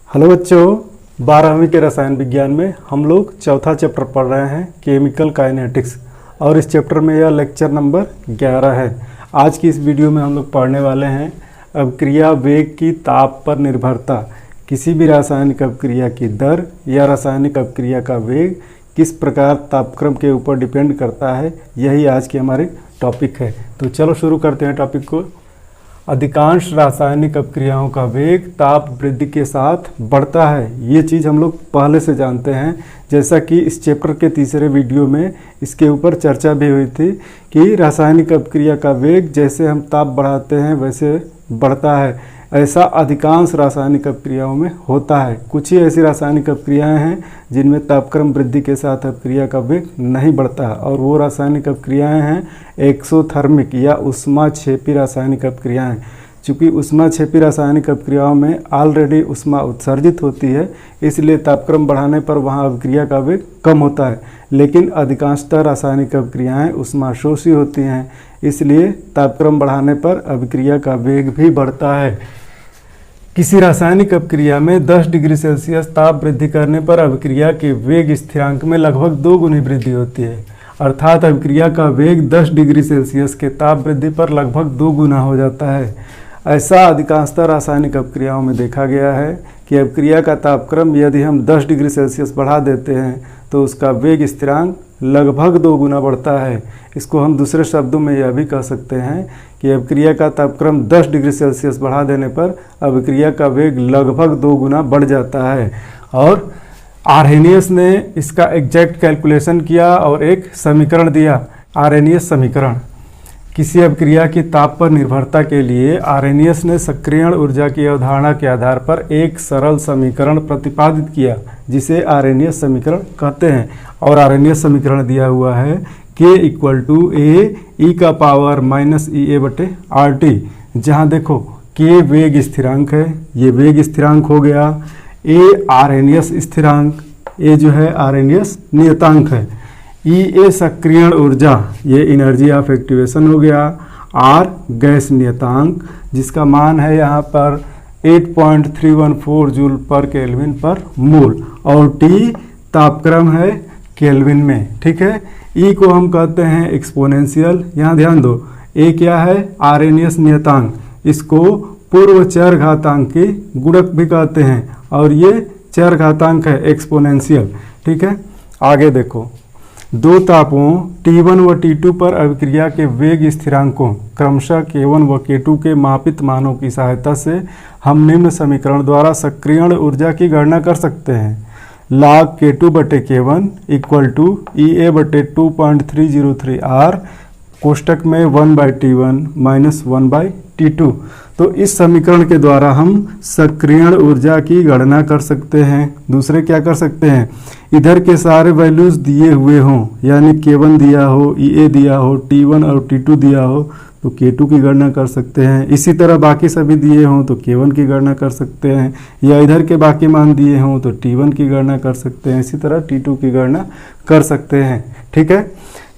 Hello बच्चों, 12वीं के रसायन विज्ञान में हम लोग चौथा चैप्टर पढ़ रहे हैं केमिकल काइनेटिक्स और इस चैप्टर में यह लेक्चर नंबर 11 है। आज की इस वीडियो में हम लोग पढ़ने वाले हैं अभिक्रिया वेग की ताप पर निर्भरता। किसी भी रासायनिक अभिक्रिया की दर या रासायनिक अभिक्रिया का वेग किस प्रकार तापक्रम के ऊपर डिपेंड करता है, यही आज की हमारी टॉपिक है। तो चलो शुरू करते हैं टॉपिक को। अधिकांश रासायनिक अभिक्रियाओं का वेग ताप वृद्धि के साथ बढ़ता है। ये चीज़ हम लोग पहले से जानते हैं, जैसा कि इस चैप्टर के तीसरे वीडियो में इसके ऊपर चर्चा भी हुई थी कि रासायनिक अभिक्रिया का वेग जैसे हम ताप बढ़ाते हैं वैसे बढ़ता है। ऐसा अधिकांश रासायनिक अभिक्रियाओं में होता है। कुछ ही ऐसी रासायनिक अभिक्रियाएं हैं जिनमें तापक्रम वृद्धि के साथ अभिक्रिया का वेग नहीं बढ़ता है, और वो रासायनिक अभिक्रियाएं हैं एक्सोथर्मिक या ऊष्माक्षेपी रासायनिक अभिक्रियाएं। चूँकि ऊष्माक्षेपी रासायनिक अभिक्रियाओं में ऑलरेडी ऊष्मा उत्सर्जित होती है, इसलिए तापक्रम बढ़ाने पर वहाँ अभिक्रिया का वेग कम होता है। लेकिन अधिकांशतः रासायनिक अभिक्रियाएं ऊष्माशोषी होती हैं, इसलिए तापक्रम बढ़ाने पर अभिक्रिया का वेग भी बढ़ता है। किसी रासायनिक अभिक्रिया में 10 डिग्री सेल्सियस ताप वृद्धि करने पर अभिक्रिया के वेग स्थिरांक में लगभग 2 गुनी वृद्धि होती है। अर्थात अभिक्रिया का वेग 10 डिग्री सेल्सियस के ताप वृद्धि पर लगभग 2 गुना हो जाता है। ऐसा अधिकांशतः रासायनिक अभिक्रियाओं में देखा गया है कि अभिक्रिया का तापक्रम यदि हम 10 डिग्री सेल्सियस बढ़ा देते हैं तो उसका वेग स्थिरांक लगभग 2 गुना बढ़ता है। इसको हम दूसरे शब्दों में यह भी कह सकते हैं कि अभिक्रिया का तापक्रम 10 डिग्री सेल्सियस बढ़ा देने पर अभिक्रिया का वेग लगभग 2 गुना बढ़ जाता है। और आर्हेनियस ने इसका एग्जैक्ट कैलकुलेशन किया और एक समीकरण दिया, आर्हेनियस समीकरण। किसी अभिक्रिया की ताप पर निर्भरता के लिए आर्हेनियस ने सक्रियण ऊर्जा की अवधारणा के आधार पर एक सरल समीकरण प्रतिपादित किया, जिसे आर्हेनियस समीकरण कहते हैं। और आर्हेनियस समीकरण दिया हुआ है K = A e⁻−EA/RT, जहाँ देखो K वेग स्थिरांक है, ये वेग स्थिरांक हो गया, A आर्हेनियस स्थिरांक, A जो है आर्हेनियस नियतांक है, EA सक्रियण ऊर्जा, ये एनर्जी ऑफ एक्टिवेशन हो गया, R गैस नियतांक जिसका मान है यहाँ पर 8.314 जूल पर केल्विन पर मोल, और T तापक्रम है केल्विन में। ठीक है, E को हम कहते हैं एक्सपोनेंशियल। यहाँ ध्यान दो, A क्या है आर्हेनियस नियतांक, इसको पूर्व चरघातांक की गुणक भी कहते हैं, और ये चरघातांक है एक्सपोनेंशियल। ठीक है, आगे देखो, दो तापों T1 व T2 पर अभिक्रिया के वेग स्थिरांकों क्रमशः K1 व K2 के मापित मानों की सहायता से हम निम्न समीकरण द्वारा सक्रियण ऊर्जा की गणना कर सकते हैं। log K2/K1 = EA/2.303 R कोष्टक में 1/T1 - 1/T2। तो इस समीकरण के द्वारा हम सक्रियण ऊर्जा की गणना कर सकते हैं। दूसरे क्या कर सकते हैं, इधर के सारे वैल्यूज दिए हुए हों, यानी K1 दिया हो, EA दिया हो, T1 और T2 दिया हो तो K2 की गणना कर सकते हैं। इसी तरह बाकी सभी दिए हों तो K1 की गणना कर सकते हैं, या इधर के बाकी मान दिए हों तो T1 की गणना कर सकते हैं, इसी तरह T2 की गणना कर सकते हैं। ठीक है,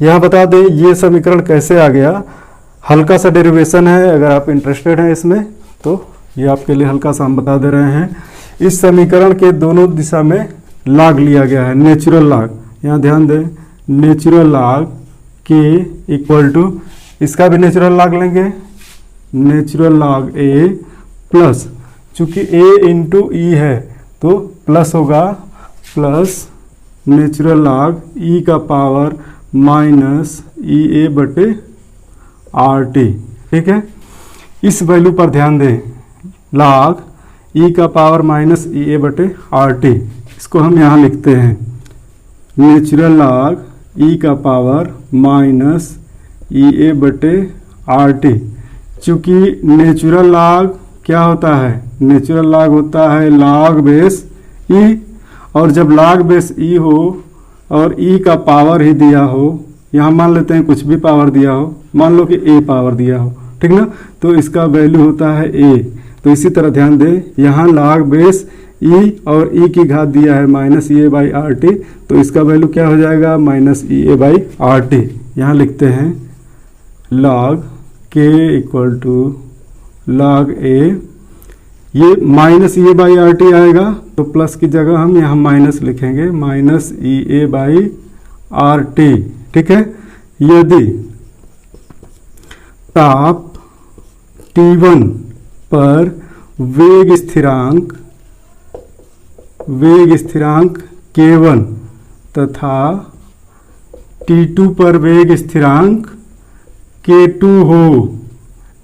यहाँ बता दें ये समीकरण कैसे आ गया, हल्का सा डेरिवेशन है, अगर आप इंटरेस्टेड हैं इसमें तो ये आपके लिए हल्का सा हम बता दे रहे हैं। इस समीकरण के दोनों दिशा में लॉग लिया गया है, नेचुरल लॉग। यहाँ ध्यान दें, नेचुरल लॉग K = इसका भी नेचुरल लॉग लेंगे, नेचुरल लॉग A प्लस, चूंकि A × E है तो प्लस होगा, प्लस नेचुरल लॉग e⁻EA/RT। ठीक है, इस वैल्यू पर ध्यान दें, log e⁻EA/RT, इसको हम यहाँ लिखते हैं नेचुरल लॉग e⁻EA/RT। चूँकि नेचुरल लॉग क्या होता है, नेचुरल लॉग होता है log बेस E, और जब log बेस E हो और E का पावर ही दिया हो, यहाँ मान लेते हैं कुछ भी पावर दिया हो, मान लो कि A पावर दिया हो, ठीक ना, तो इसका वैल्यू होता है A। तो इसी तरह ध्यान दें, यहाँ log बेस E और E की घात दिया है -EA/RT, तो इसका वैल्यू क्या हो जाएगा -EA/RT। यहाँ लिखते हैं log K = log A ये minus E A by R T आएगा, तो प्लस की जगह हम यहाँ माइनस लिखेंगे, minus E A by R T. ठीक है, यदि ताप T1 पर वेग स्थिरांक K1 तथा T2 पर वेग स्थिरांक K2 हो,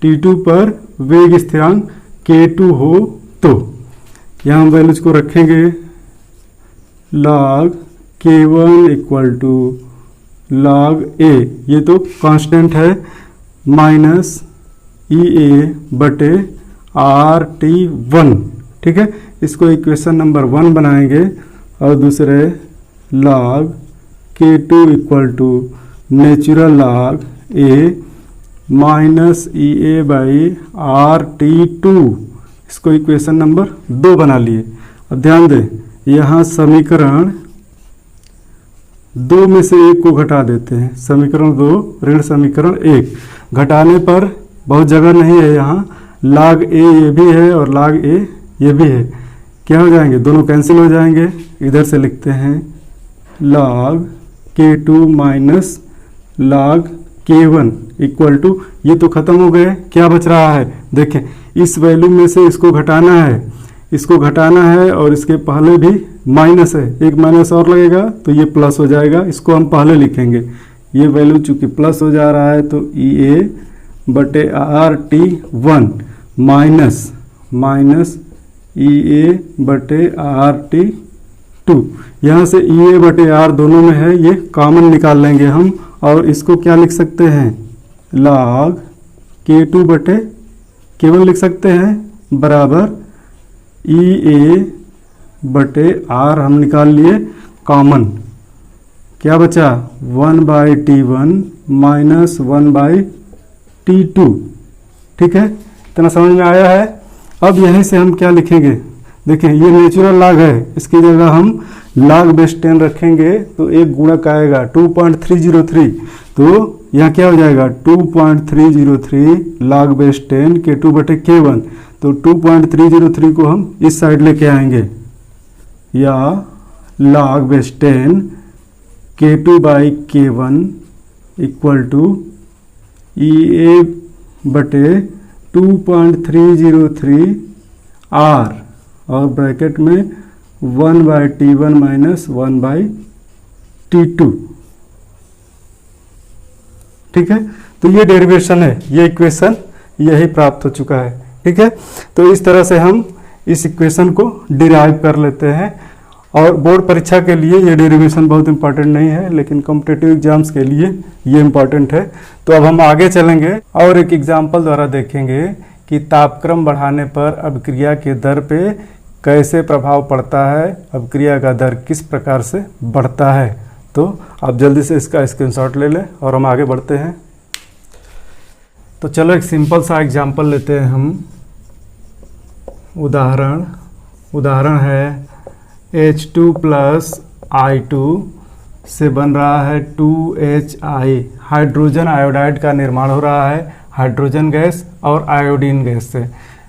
T2 पर वेग स्थिरांक K2 हो, तो यहाँ हम वैल्यूज को रखेंगे log K1 equal to log A, ये तो कांस्टेंट है, माइनस ई ए बटे आर टी 1। ठीक है, इसको इक्वेशन नंबर 1 बनाएंगे और दूसरे log K2 equal to natural log A minus E A by R T 2, इसको इक्वेशन नंबर 2 बना लिए। अब ध्यान दें, यहाँ समीकरण 2 में से 1 को घटा देते हैं, समीकरण 2 ऋण समीकरण 1 घटाने पर बहुत जगह नहीं है, यहाँ log A ये भी है और log A ये भी है, क्या हो जाएंगे, दोनों कैंसिल हो जाएंगे। इधर से लिखते हैं log K2 minus log K1 equal to, ये तो खत्म हो गए, क्या बच रहा है, देखें इस वैल्यू में से इसको घटाना है, इसको घटाना है और इसके पहले भी माइनस है, एक माइनस और लगेगा तो ये प्लस हो जाएगा, इसको हम पहले लिखेंगे। ये वैल्यू चूंकि प्लस हो जा रहा है तो ई ए बटे R T 1 minus E A बटे आर टी 2, यहाँ से ई ए बटे आर दोनों में है, ये कॉमन निकाल लेंगे हम और इसको क्या लिख सकते हैं, log K2 बटे K1 लिख सकते हैं बराबर ई ए बटे आर हम निकाल लिए कॉमन, क्या बचा 1 by T1 minus 1 by T2। ठीक है, इतना समझ में आया है। अब यहीं से हम क्या लिखेंगे, देखें ये नेचुरल log है, इसकी जगह हम log बेस 10 रखेंगे तो एक गुणक आएगा 2.303, तो यहाँ क्या हो जाएगा 2.303 log बेस 10 K2 बटे K1, तो 2.303 को हम इस साइड लेके आएंगे, या log base 10 K2 by K1 equal to E A बटे 2.303 R और ब्रैकेट में 1 by T1 minus 1 by T2। ठीक है, तो ये डेरिवेशन है, ये इक्वेशन यही प्राप्त हो चुका है। ठीक है, तो इस तरह से हम इस इक्वेशन को डिराइव कर लेते हैं और बोर्ड परीक्षा के लिए ये डेरिवेशन बहुत इंपॉर्टेंट नहीं है, लेकिन कॉम्पिटिटिव एग्जाम्स के लिए ये इंपॉर्टेंट है। तो अब हम आगे चलेंगे और एक एग्जाम्पल द्वारा देखेंगे कि तापक्रम बढ़ाने पर अभिक्रिया के दर पे कैसे प्रभाव पड़ता है, अभिक्रिया का दर किस प्रकार से बढ़ता है। तो आप जल्दी से इसका स्क्रीनशॉट ले लें और हम आगे बढ़ते हैं। तो चलो एक सिंपल सा एग्जाम्पल लेते हैं हम। उदाहरण है H2 प्लस I2 से बन रहा है 2HI, हाइड्रोजन आयोडाइड का निर्माण हो रहा है हाइड्रोजन गैस और आयोडीन गैस से।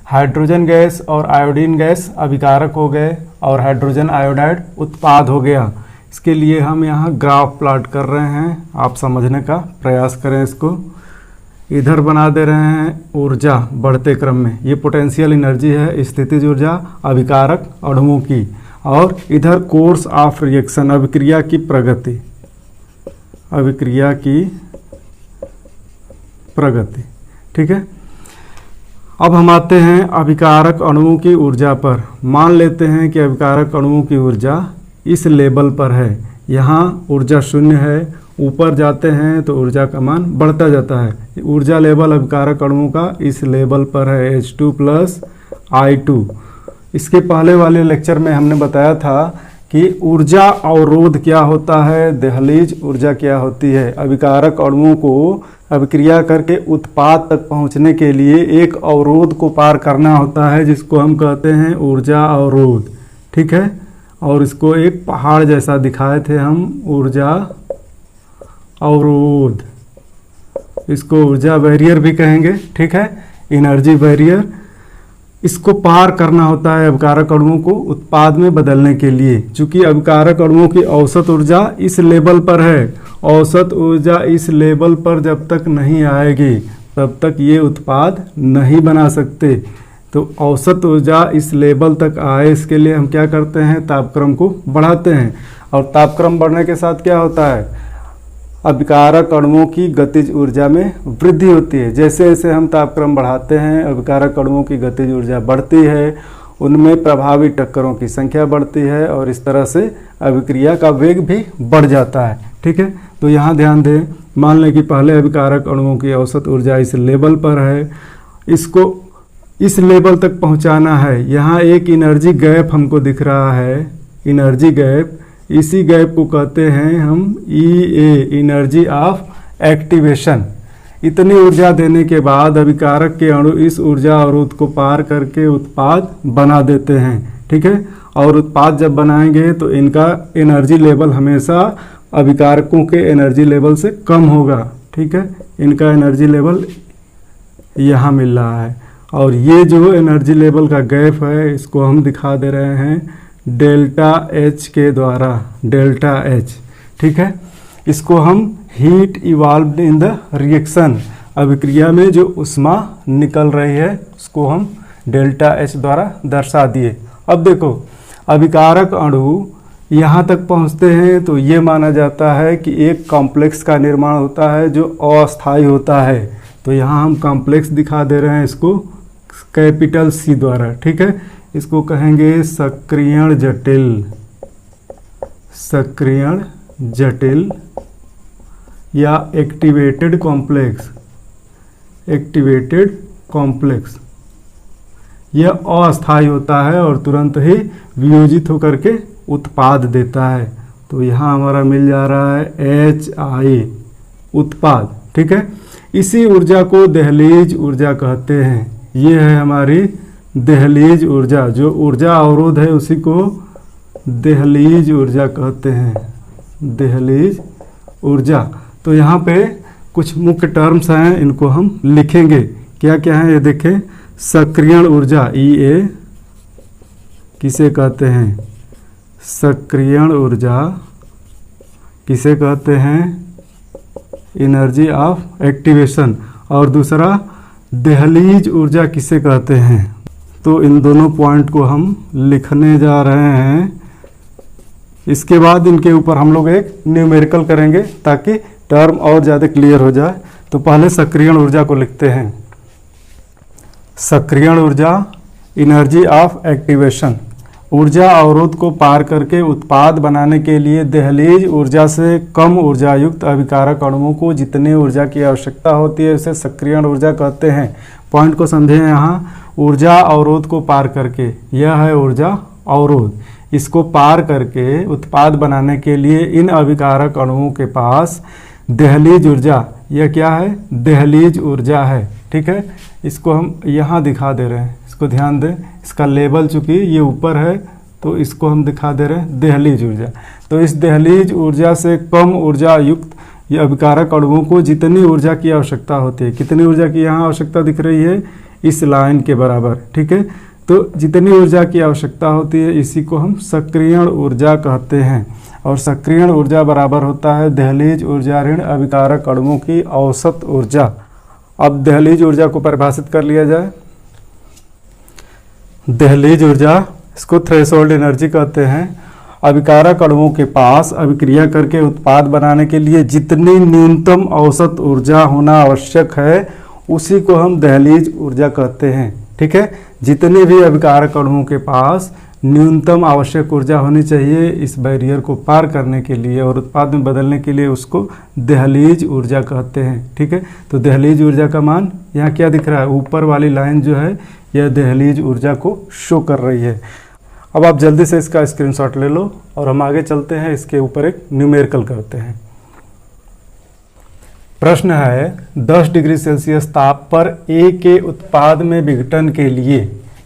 हाइड्रोजन गैस और आयोडीन गैस अभिकारक हो गए और हाइड्रोजन आयोडाइड उत्पाद हो गया। इसके लिए हम यहाँ ग्राफ प्लॉट कर रहे हैं, आप समझने का प्रयास करें इसको। इधर बना दे रहे हैं ऊर्जा बढ़ते क्रम में, ये पोटेंशियल एनर्जी है, स्थितिज ऊर्जा अभिकारक अणुओं की, और इधर कोर्स ऑफ रिएक्शन अभिक्रिया की प्रगति। ठीक है, अब हम आते हैं अभिकारक अणुओं की ऊर्जा पर। मान लेते हैं कि अभिकारक अणुओं की ऊर्जा इस लेवल पर है, यहाँ ऊर्जा 0 है, ऊपर जाते हैं तो ऊर्जा का मान बढ़ता जाता है। ऊर्जा लेवल अभिकारक अणुओं का इस लेवल पर है H2 प्लस I2। इसके पहले वाले लेक्चर में हमने बताया था कि ऊर्जा अवरोध क्या होता है, दहलीज ऊर्जा क्या होती है। अभिकारक अणुओं को अभिक्रिया करके उत्पाद तक पहुंचने के लिए एक अवरोध को पार करना होता है, जिसको हम कहते हैं ऊर्जा अवरोध। ठीक है, और इसको एक पहाड़ जैसा दिखाए थे हम, ऊर्जा अवरोध, इसको ऊर्जा बैरियर भी कहेंगे। ठीक है, एनर्जी बैरियर। इसको पार करना होता है अभिकारक अणुओं को उत्पाद में बदलने के लिए। चूंकि अभिकारक अणुओं की औसत ऊर्जा इस लेवल पर है, औसत ऊर्जा इस लेवल पर जब तक नहीं आएगी तब तक ये उत्पाद नहीं बना सकते। तो औसत ऊर्जा इस लेवल तक आए, इसके लिए हम क्या करते हैं, तापक्रम को बढ़ाते हैं। और तापक्रम बढ़ने के साथ क्या होता है, अभिकारक अणुओं की गतिज ऊर्जा में वृद्धि होती है। जैसे जैसे हम तापक्रम बढ़ाते हैं अभिकारक अणुओं की गतिज ऊर्जा बढ़ती है, उनमें प्रभावी टक्करों की संख्या बढ़ती है और इस तरह से अभिक्रिया का वेग भी बढ़ जाता है। ठीक है, तो यहाँ ध्यान दें, मान लें कि पहले अभिकारक अणुओं की औसत ऊर्जा इस लेवल पर है, इसको इस लेवल तक पहुँचाना है। यहाँ एक एनर्जी गैप हमको दिख रहा है, एनर्जी गैप, इसी गैप को कहते हैं हम EA, एनर्जी ऑफ एक्टिवेशन। इतनी ऊर्जा देने के बाद अभिकारक के अणु इस ऊर्जा अवरोध को पार करके उत्पाद बना देते हैं। ठीक है, और उत्पाद जब बनाएंगे तो इनका एनर्जी लेवल हमेशा अभिकारकों के एनर्जी लेवल से कम होगा। ठीक है, इनका एनर्जी लेवल यहाँ मिल रहा है और ये जो एनर्जी लेवल का गैप है इसको हम दिखा दे रहे हैं डेल्टा H के द्वारा, डेल्टा H। ठीक है, इसको हम heat evolved in the reaction, अभिक्रिया में जो ऊष्मा निकल रही है उसको हम डेल्टा H द्वारा दर्शा दिए। अब देखो, अभिकारक अणु यहाँ तक पहुँचते हैं तो ये माना जाता है कि एक कॉम्प्लेक्स का निर्माण होता है जो अस्थायी होता है। तो यहाँ हम कॉम्प्लेक्स दिखा दे रहे हैं इसको कैपिटल C द्वारा। ठीक है, इसको कहेंगे सक्रियण जटिल, सक्रियण जटिल या एक्टिवेटेड कॉम्प्लेक्स, एक्टिवेटेड कॉम्प्लेक्स। यह अस्थायी होता है और तुरंत ही वियोजित होकर के उत्पाद देता है। तो यहाँ हमारा मिल जा रहा है HI, उत्पाद। ठीक है, इसी ऊर्जा को दहलीज ऊर्जा कहते हैं। ये है हमारी दहलीज ऊर्जा, जो ऊर्जा अवरोध है उसी को दहलीज ऊर्जा कहते हैं, दहलीज ऊर्जा। तो यहाँ पे कुछ मुख्य टर्म्स हैं, इनको हम लिखेंगे। क्या क्या है ये देखें, सक्रियण ऊर्जा EA किसे कहते हैं, सक्रियण ऊर्जा किसे कहते हैं, एनर्जी ऑफ एक्टिवेशन। और दूसरा दहलीज ऊर्जा किसे कहते हैं। तो इन दोनों पॉइंट को हम लिखने जा रहे हैं। इसके बाद इनके ऊपर हम लोग एक न्यूमेरिकल करेंगे ताकि टर्म और ज़्यादा क्लियर हो जाए। तो पहले सक्रियण ऊर्जा को लिखते हैं। सक्रियण ऊर्जा, एनर्जी ऑफ एक्टिवेशन, ऊर्जा अवरोध को पार करके उत्पाद बनाने के लिए दहलीज ऊर्जा से कम ऊर्जा युक्त अभिकारक अणुओं को जितनी ऊर्जा की आवश्यकता होती है उसे सक्रियण ऊर्जा कहते हैं। पॉइंट को समझें, यहाँ ऊर्जा अवरोध को पार करके, यह है ऊर्जा अवरोध, इसको पार करके उत्पाद बनाने के लिए इन अभिकारक अणुओं के पास दहलीज ऊर्जा, यह क्या है, दहलीज ऊर्जा है। ठीक है, इसको हम यहाँ दिखा दे रहे हैं, इसको ध्यान दें, इसका लेवल चूँकि ये ऊपर है तो इसको हम दिखा दे रहे हैं दहलीज ऊर्जा। तो इस दहलीज ऊर्जा से कम ऊर्जा युक्त ये अभिकारक अणुओं को जितनी ऊर्जा की आवश्यकता होती है, कितनी ऊर्जा की यहाँ आवश्यकता दिख रही है, इस लाइन के बराबर। ठीक है, तो जितनी ऊर्जा की आवश्यकता होती है इसी को हम सक्रियण ऊर्जा कहते हैं। और सक्रियण ऊर्जा बराबर होता है दहलीज ऊर्जा ऋण अभिकारक अणुओं की औसत ऊर्जा। अब दहलीज ऊर्जा को परिभाषित कर लिया जाए। दहलीज ऊर्जा, इसको थ्रेशोल्ड एनर्जी कहते हैं। अभिकारक अणुओं के पास अभिक्रिया करके उत्पाद बनाने के लिए जितनी न्यूनतम औसत ऊर्जा होना आवश्यक है उसी को हम दहलीज ऊर्जा कहते हैं। ठीक है, जितने भी अभिकारक अणुओं के पास न्यूनतम आवश्यक ऊर्जा होनी चाहिए इस बैरियर को पार करने के लिए और उत्पाद में बदलने के लिए उसको दहलीज ऊर्जा कहते हैं। ठीक है, तो दहलीज ऊर्जा का मान यहाँ क्या दिख रहा है, ऊपर वाली लाइन जो है यह दहलीज ऊर्जा को शो कर रही है। अब आप जल्दी से इसका स्क्रीनशॉट ले लो और हम आगे चलते हैं, इसके ऊपर एक न्यूमेरिकल करते हैं। प्रश्न है 10 डिग्री सेल्सियस ताप पर A के उत्पाद में विघटन के लिए,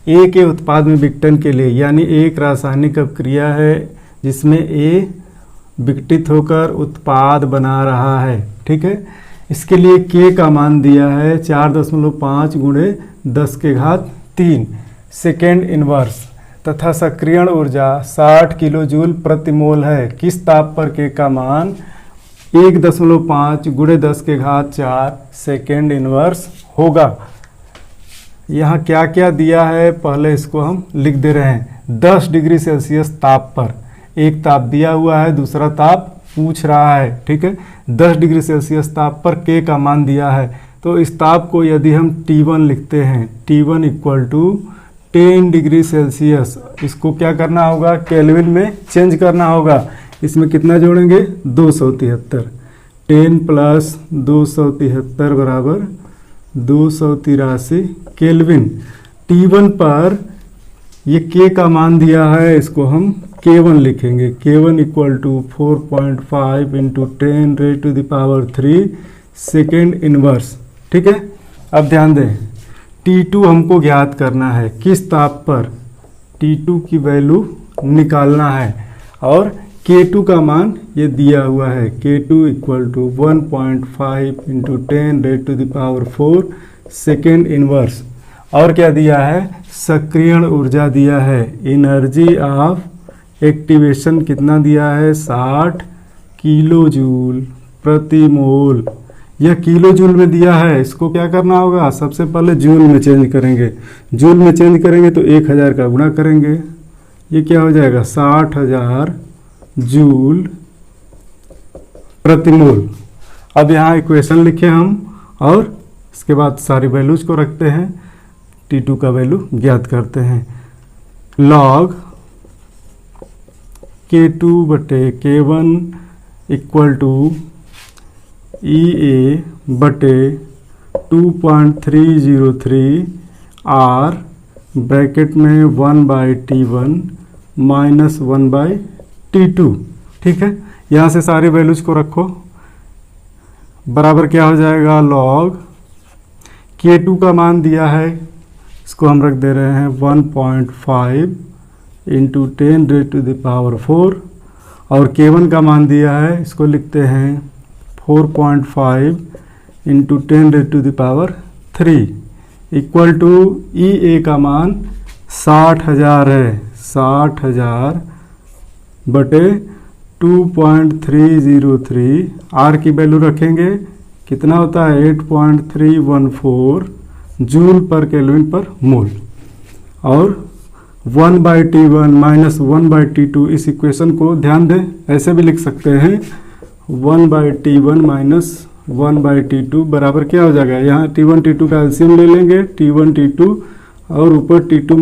A के उत्पाद में विघटन के लिए यानी एक रासायनिक अभिक्रिया है जिसमें A विघटित होकर उत्पाद बना रहा है। ठीक है, इसके लिए K का मान दिया है 4.5 × 10⁻³ सेकेंड इनवर्स तथा सक्रियण ऊर्जा 60 किलो जूल प्रति मोल है। किस ताप पर के का मान 1.5 × 10⁴ सेकेंड इनवर्स होगा। यहाँ क्या क्या दिया है पहले इसको हम लिख दे रहे हैं। 10 डिग्री सेल्सियस ताप पर, एक ताप दिया हुआ है, दूसरा ताप पूछ रहा है, ठीक है। 10 डिग्री सेल्सियस ताप पर के का मान दिया है, तो इस ताप को यदि हम T1 लिखते हैं, T1 = 10 डिग्री सेल्सियस, इसको क्या करना होगा, केल्विन में चेंज करना होगा। इसमें कितना जोड़ेंगे, 273, 10 + 273 = 283 केल्विन। T1 पर ये के का मान दिया है, इसको हम K1 लिखेंगे। K1 = 4.5 × 10⁻³ सेकेंड इनवर्स, ठीक है। अब ध्यान दें, T2 हमको ज्ञात करना है, किस ताप पर, T2 की वैल्यू निकालना है, और K2 का मान ये दिया हुआ है, K2 = 1.5 × 10⁴ सेकेंड इनवर्स। और क्या दिया है, सक्रियण ऊर्जा दिया है, एनर्जी ऑफ एक्टिवेशन कितना दिया है, 60 किलो जूल प्रति मोल। यह किलो जूल में दिया है, इसको क्या करना होगा, सबसे पहले जूल में चेंज करेंगे। जूल में चेंज करेंगे तो 1000 का गुणा करेंगे, ये क्या हो जाएगा, 60,000 जूल प्रति मोल। अब यहाँ इक्वेशन लिखे हम, और इसके बाद सारी वैल्यूज को रखते हैं, T2 का वैल्यू ज्ञात करते हैं। Log K2/K1 = EA/2.303 R bracket में 1/T1 - 1/T2, ठीक है। यहाँ से सारी वैल्यूज को रखो, बराबर क्या हो जाएगा, लॉग K2 का मान दिया है, इसको हम रख दे रहे हैं 1.5 × 10⁴, और K1 का मान दिया है, इसको लिखते हैं 4.5 × 10⁻³ EA का मान 60,000 है, 60,000 बटे 2.303, R की वैल्यू रखेंगे, कितना होता है, 8.314 जूल पर केल्विन पर मोल, और 1/T1 - 1/T2, इस इक्वेशन को ध्यान दें, ऐसे भी लिख सकते हैं, 1/T1 - 1/T2 बराबर क्या हो जाएगा, यहाँ T1 T2 का एलसीएम ले लेंगे, T1 T2 और ऊपर T2 -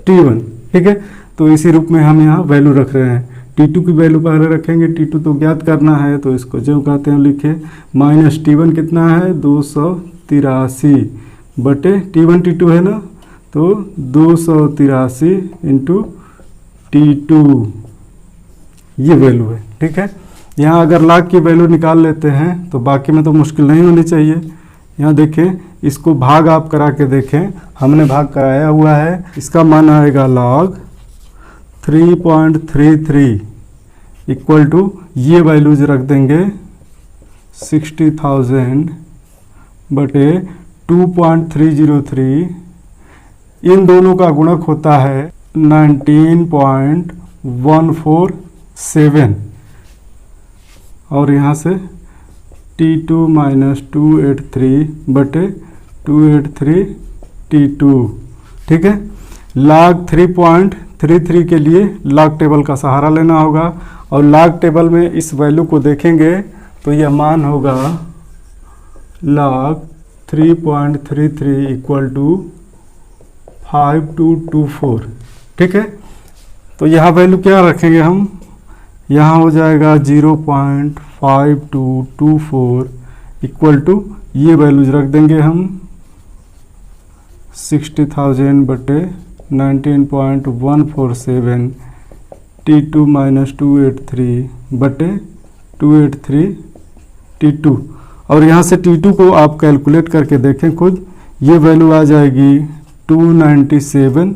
T1, ठीक है। तो इसी रूप में हम यहाँ वैल्यू रख रहे हैं। T2 की वैल्यू पहले रखेंगे, T2 तो ज्ञात करना है, तो इसको जो कहते हैं लिखे, माइनस T1 कितना है, 283 बटे T1 T2 है ना, तो 283 × T2 ये वैल्यू है, ठीक है। यहाँ अगर लाख की वैल्यू निकाल लेते हैं तो बाकी में तो मुश्किल नहीं होनी चाहिए। यहाँ देखें, इसको भाग आप करा के देखें, हमने भाग कराया हुआ है, इसका मान आएगा log 3.33 = ये वैल्यूज रख देंगे 60,000 बटे 2.303, इन दोनों का गुणक होता है 19.147, और यहाँ से T2 - 283 बटे 283 T2, ठीक है। log 3.33 के लिए log टेबल का सहारा लेना होगा, और log टेबल में इस वैल्यू को देखेंगे तो यह मान होगा log 3.33 = 5224, ठीक है। तो यहाँ वैल्यू क्या रखेंगे हम, यहाँ हो जाएगा 0.5224 = ये वैल्यूज रख देंगे हम 60,000 बटे 19.147 T2 - 283 बटे 283 T2, और यहाँ से T2 को आप कैलकुलेट करके देखें खुद, ये वैल्यू आ जाएगी 297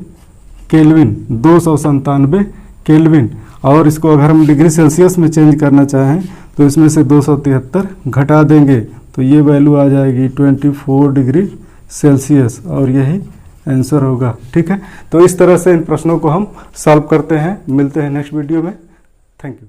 केल्विन, 297 केल्विन। और इसको अगर हम डिग्री सेल्सियस में चेंज करना चाहें तो इसमें से 273 घटा देंगे, तो ये वैल्यू आ जाएगी 24 डिग्री सेल्सियस, और यही आंसर होगा। ठीक है, तो इस तरह से इन प्रश्नों को हम सॉल्व करते हैं। मिलते हैं नेक्स्ट वीडियो में। Thank you.